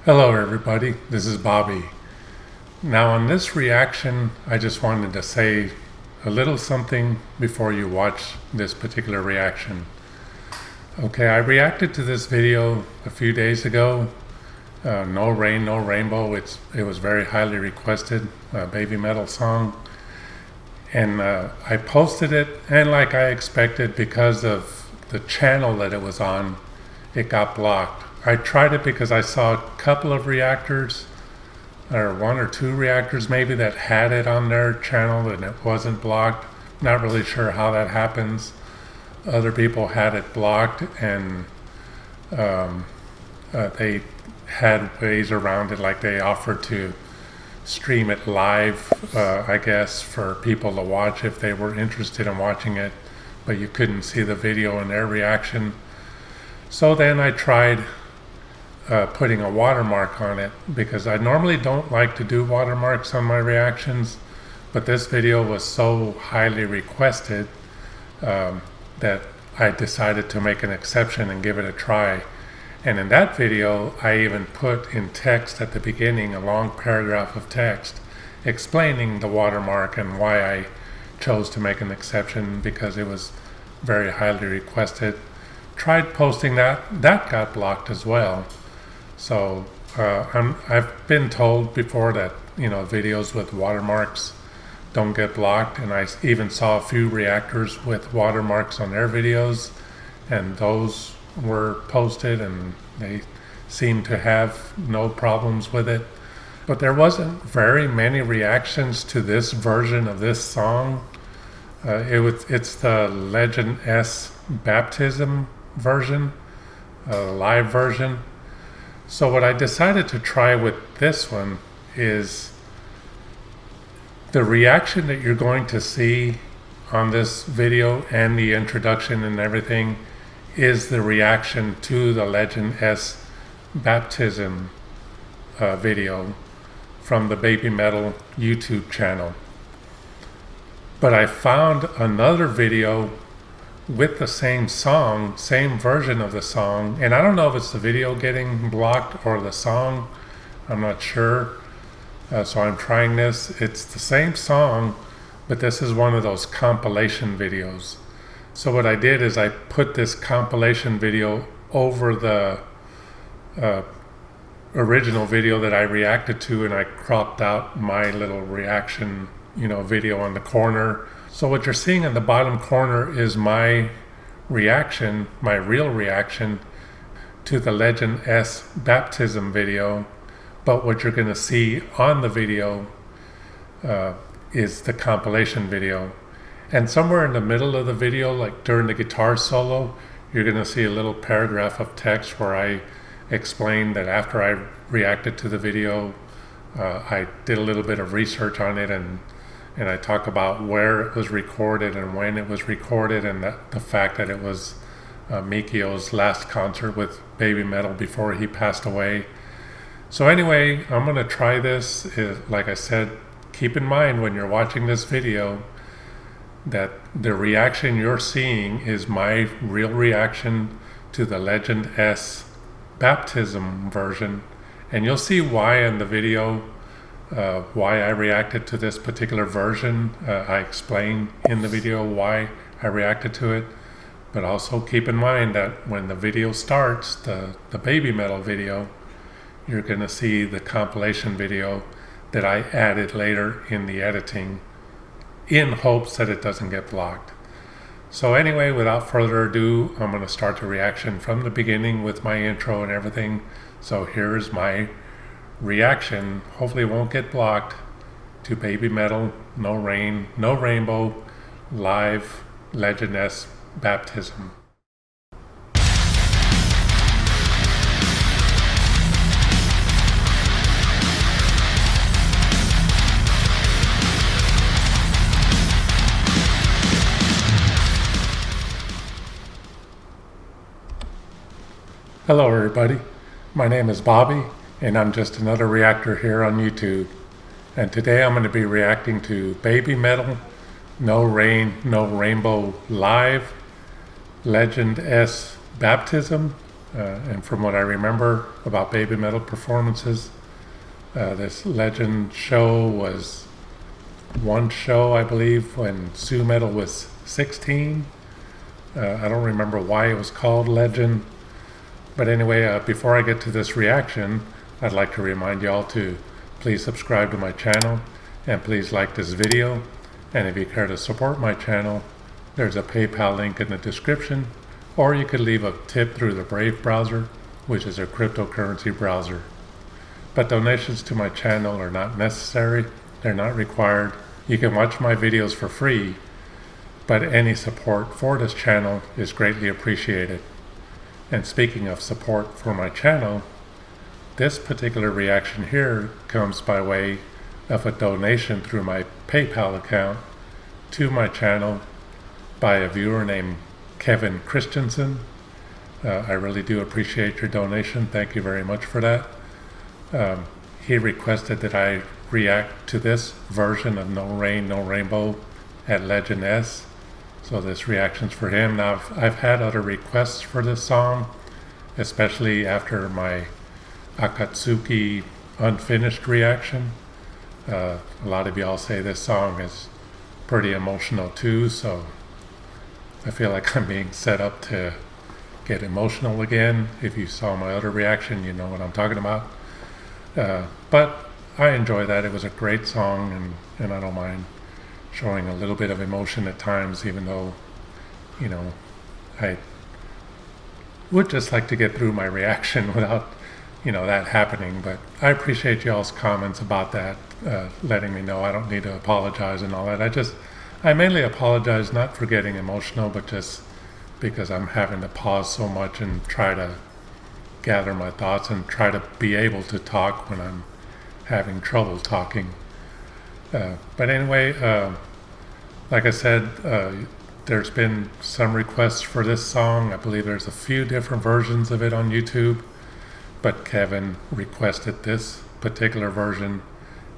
Hello everybody, this is Bobby. Now on this reaction, I just wanted to say a little something before you watch this particular reaction. Okay, I reacted to this video a few days ago. No Rain, No Rainbow. It was very highly requested, BabyMetal song. And I posted it, and like I expected, because of the channel that it was on, it got blocked. I tried it because I saw a couple of reactors, or one or two reactors maybe, that had it on their channel and it wasn't blocked. Not really sure how that happens. Other people had it blocked, and they had ways around it, like they offered to stream it live, I guess, for people to watch if they were interested in watching it, but you couldn't see the video and their reaction. So then I tried putting a watermark on it, because I normally don't like to do watermarks on my reactions, but this video was so highly requested that I decided to make an exception and give it a try. And in that video, I even put in text at the beginning a long paragraph of text explaining the watermark and why I chose to make an exception, because it was very highly requested. Tried posting that got blocked as well. So I've been told before that, videos with watermarks don't get blocked, and I even saw a few reactors with watermarks on their videos, and those were posted and they seemed to have no problems with it. But there wasn't very many reactions to this version of this song. It's the Legend S Baptism version, live version. So what I decided to try with this one is the reaction that you're going to see on this video, and the introduction and everything, is the reaction to the Legend S Baptism video from the BabyMetal YouTube channel. But I found another video with the same song, same version of the song, and I don't know if it's the video getting blocked or the song, I'm not sure. So I'm trying this. It's the same song, but this is one of those compilation videos. So what I did is I put this compilation video over the original video that I reacted to, and I cropped out my little reaction, video on the corner. So what you're seeing in the bottom corner is my reaction, my real reaction to the Legend S Baptism video. But what you're going to see on the video is the compilation video. And somewhere in the middle of the video, like during the guitar solo, you're going to see a little paragraph of text where I explain that after I reacted to the video, I did a little bit of research on it, and I talk about where it was recorded and when it was recorded, and the fact that it was Mikio's last concert with BabyMetal before he passed away. So anyway, I'm going to try this. Like I said, keep in mind when you're watching this video that the reaction you're seeing is my real reaction to the Legend S Baptism version, and you'll see why in the video, why I reacted to this particular version. I explain in the video why I reacted to it, but also keep in mind that when the video starts, the BabyMetal video, you're going to see the compilation video that I added later in the editing, in hopes that it doesn't get blocked. So anyway, without further ado, I'm going to start the reaction from the beginning with my intro and everything. So here's my reaction, hopefully it won't get blocked, to BabyMetal, No Rain, No Rainbow, live Legend S Baptism. Hello everybody, my name is Bobby, and I'm just another reactor here on YouTube. And today I'm going to be reacting to BabyMetal, No Rain, No Rainbow live Legend S Baptism And from what I remember about BabyMetal performances, this Legend show was one show, I believe, when Sue Metal was 16. I don't remember why it was called Legend. But anyway, before I get to this reaction, I'd like to remind y'all to please subscribe to my channel and please like this video. And if you care to support my channel, there's a PayPal link in the description, or you could leave a tip through the Brave browser, which is a cryptocurrency browser. But donations to my channel are not necessary, they're not required. You can watch my videos for free, but any support for this channel is greatly appreciated. And speaking of support for my channel, this particular reaction here comes by way of a donation through my PayPal account to my channel by a viewer named Kevin Christensen. I really do appreciate your donation. Thank you very much for that. He requested that I react to this version of No Rain, No Rainbow at Legend S. So this reaction's for him. Now I've had other requests for this song, especially after my Akatsuki unfinished reaction. A lot of y'all say this song is pretty emotional too, so I feel like I'm being set up to get emotional again. If you saw my other reaction, you know what I'm talking about. But I enjoy that. It was a great song, and I don't mind showing a little bit of emotion at times, even though, you know, I would just like to get through my reaction without, you know, that happening. But I appreciate y'all's comments about that, letting me know I don't need to apologize and all that. I mainly apologize not for getting emotional, but just because I'm having to pause so much and try to gather my thoughts and try to be able to talk when I'm having trouble talking. But anyway, like I said, there's been some requests for this song. I believe there's a few different versions of it on YouTube, but Kevin requested this particular version,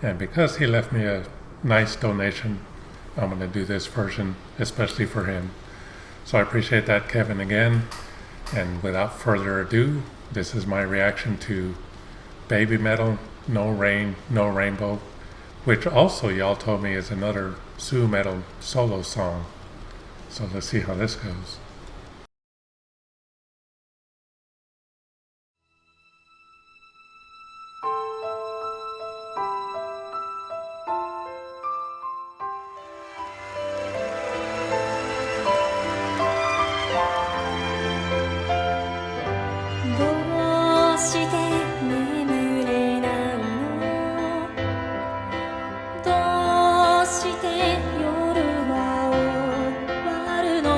and because he left me a nice donation, I'm going to do this version especially for him. So I appreciate that, Kevin, again. And without further ado, this is my reaction to BabyMetal, No Rain, No Rainbow, which also y'all told me is another Sue Metal solo song. So let's see how this goes. どうして眠れないのどうして夜は終わるの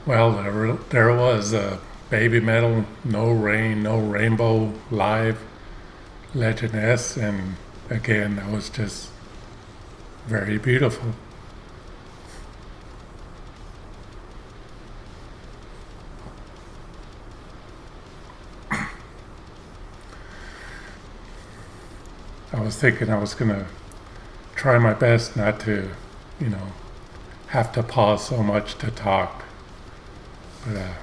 Well, there was BabyMetal, No Rain, No Rainbow live, Legend S, and again, that was just very beautiful. I was thinking I was gonna try my best not to, you know, have to pause so much to talk, but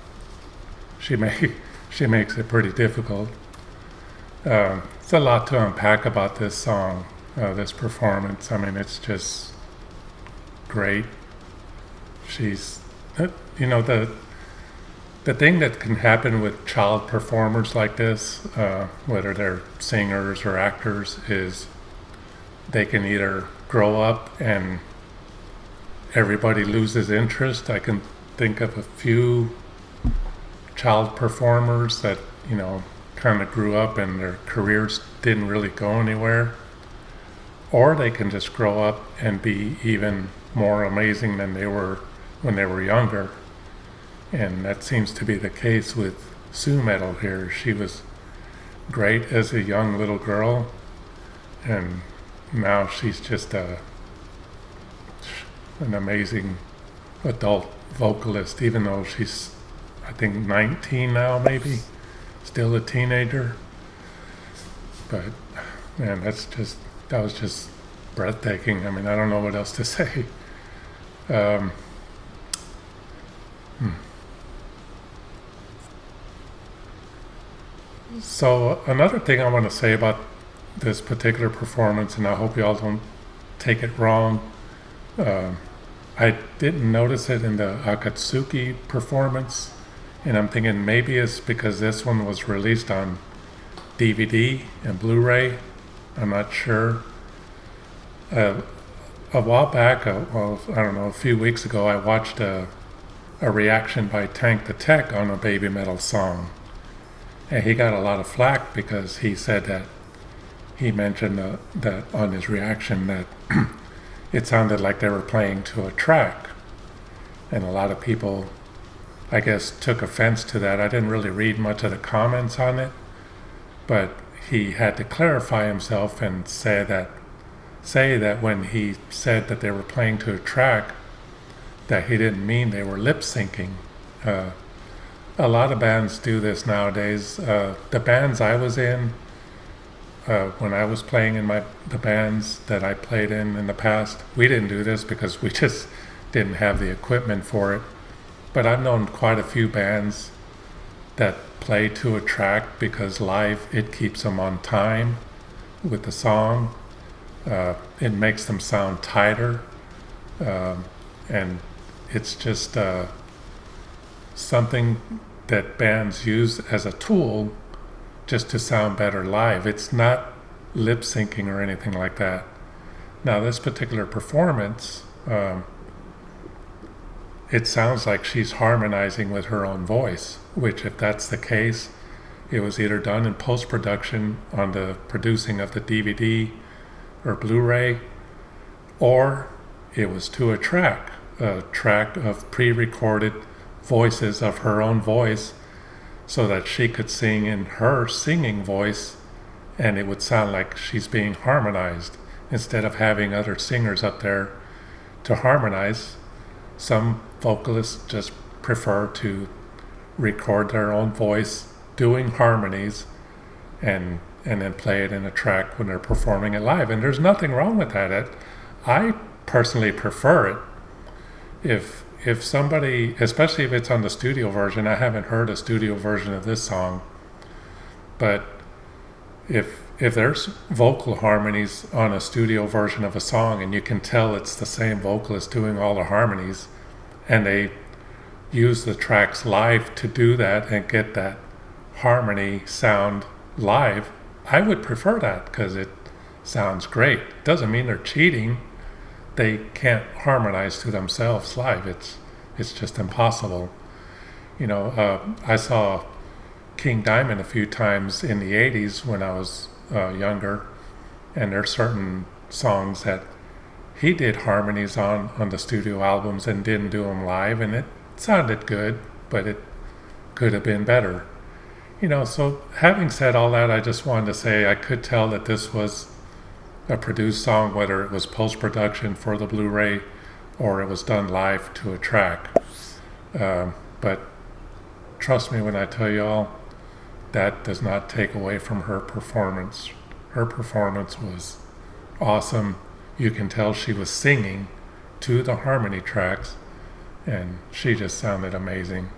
she may she makes it pretty difficult. It's a lot to unpack about this song, this performance. I mean, it's just great. She's, you know, the thing that can happen with child performers like this, whether they're singers or actors, is they can either grow up and everybody loses interest. I can think of a few child performers that, you know, kind of grew up and their careers didn't really go anywhere. Or they can just grow up and be even more amazing than they were when they were younger. And that seems to be the case with Sinyells here. She was great as a young little girl, and now she's just an amazing adult vocalist, even though she's, I think, 19 now, maybe, still a teenager. But man, that was just breathtaking. I mean, I don't know what else to say. Um, So another thing I want to say about this particular performance, and I hope you all don't take it wrong, I didn't notice it in the Akatsuki performance, and I'm thinking maybe it's because this one was released on DVD and Blu-ray. I'm not sure. A while back, well, I don't know, a few weeks ago, I watched a reaction by Tank the Tech on a BabyMetal song. And he got a lot of flack because he said that he mentioned that on his reaction that it sounded like they were playing to a track. And a lot of people, I guess, took offense to that. I didn't really read much of the comments on it, but he had to clarify himself and say that when he said that they were playing to a track, that he didn't mean they were lip syncing. A lot of bands do this nowadays. The bands I was in, when I was playing in the bands that I played in the past, we didn't do this because we just didn't have the equipment for it. But I've known quite a few bands that play to a track because live it keeps them on time with the song. It makes them sound tighter, and it's just something that bands use as a tool just to sound better live. It's not lip syncing or anything like that. Now, this particular performance, it sounds like she's harmonizing with her own voice, which, if that's the case, it was either done in post-production on the producing of the DVD or Blu-ray, or it was to a track of pre-recorded voices of her own voice so that she could sing in her singing voice and it would sound like she's being harmonized instead of having other singers up there to harmonize. Some vocalists just prefer to record their own voice doing harmonies and then play it in a track when they're performing it live, and there's nothing wrong with that. I personally prefer it. If somebody, especially if it's on the studio version, I haven't heard a studio version of this song, but if there's vocal harmonies on a studio version of a song and you can tell it's the same vocalist doing all the harmonies, and they use the tracks live to do that and get that harmony sound live, I would prefer that because it sounds great. It doesn't mean they're cheating. They can't harmonize to themselves live. It's just impossible. You know, I saw King Diamond a few times in the 80s when I was younger, and there's certain songs that he did harmonies on the studio albums and didn't do them live, and sounded good, but it could have been better. So having said all that, I just wanted to say I could tell that this was a produced song, whether it was post-production for the Blu-ray or it was done live to a track. But trust me when I tell y'all, that does not take away from her performance. Her performance was awesome. You can tell she was singing to the harmony tracks, and she just sounded amazing.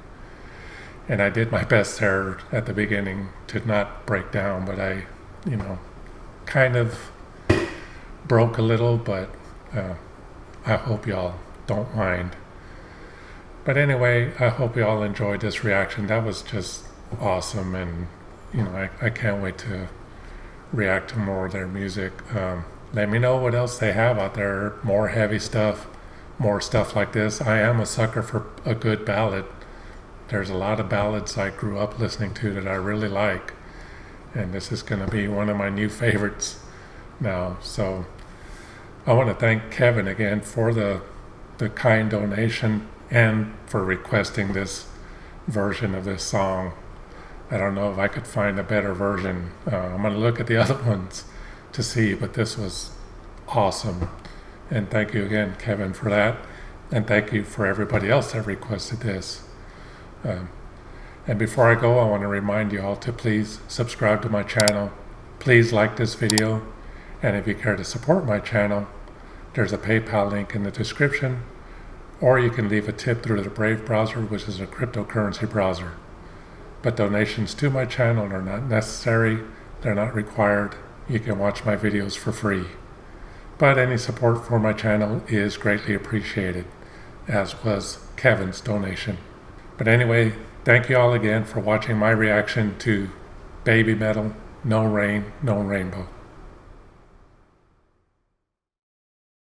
And I did my best there at the beginning to not break down, but I, kind of broke a little, but I hope y'all don't mind. But anyway, I hope y'all enjoyed this reaction. That was just awesome, and I can't wait to react to more of their music. Let me know what else they have out there, more heavy stuff, more stuff like this. I am a sucker for a good ballad. There's a lot of ballads I grew up listening to that I really like, and this is going to be one of my new favorites now. So I want to thank Kevin again for the kind donation and for requesting this version of this song. I don't know if I could find a better version. I'm going to look at the other ones to see, but this was awesome. And thank you again, Kevin, for that. And thank you for everybody else that requested this. And before I go, I want to remind you all to please subscribe to my channel. Please like this video. And if you care to support my channel, there's a PayPal link in the description. Or you can leave a tip through the Brave browser, which is a cryptocurrency browser. But donations to my channel are not necessary. They're not required. You can watch my videos for free. But any support for my channel is greatly appreciated, as was Kevin's donation. But anyway, thank you all again for watching my reaction to BabyMetal, No Rain, No Rainbow.